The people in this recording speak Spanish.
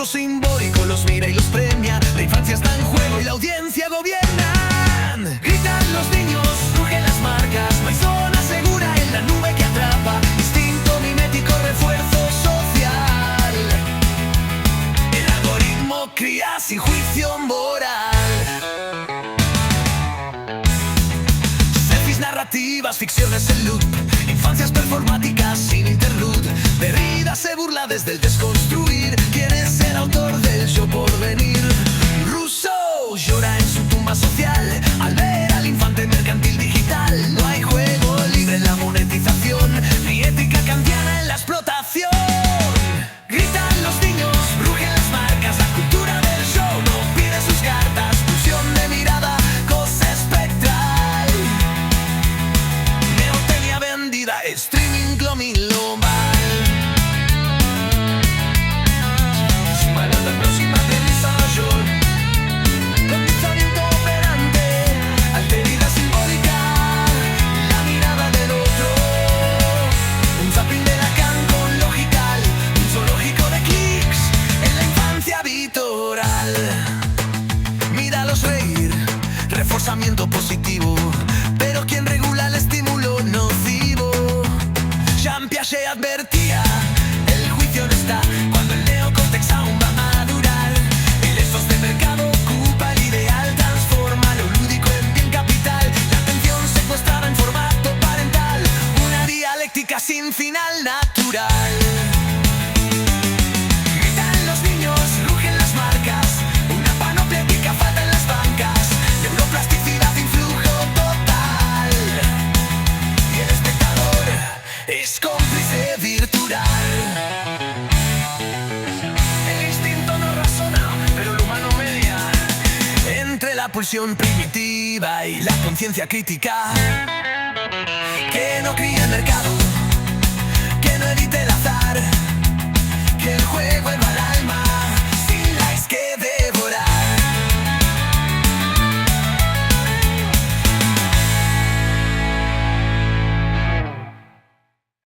monstruo simbólico los mira y los premia. La infancia está en juego y la audiencia gobierna. Gritan los niños, rugen las marcas. No hay zona segura en la nube que atrapa. Instinto mimético, refuerzo social. El algoritmo cría sin juicio moral. Selfies narrativas, ficciones en loop. Infancias performáticas sin interlude. Derrida se burla desde el desconstruir. Quiere ser autor del show por venir. Rousseau llora en su tumba social al ver al infante mercantil digital. No hay juego libre en la monetización, ni ética kantiana en la explotación. Gritan los niños, rugen las marcas. La cultura del show no pide sus cartas. Fusión de mirada, cosa espectral. Neotenia vendida, streaming glomilo. Míralos reír, reforzamiento positivo. Pero quien regula el estímulo nocivo. Jean Piaget advertía, el juicio no está cuando el neocórtex aún va a madurar. El estos de mercado ocupa el ideal, transforma lo lúdico en bien capital. La atención secuestrada en formato parental, una dialéctica sin final natural. Es cómplice virtual. El instinto no razona, pero el humano media. Entre la pulsión primitiva y la conciencia crítica que no cría el mercado.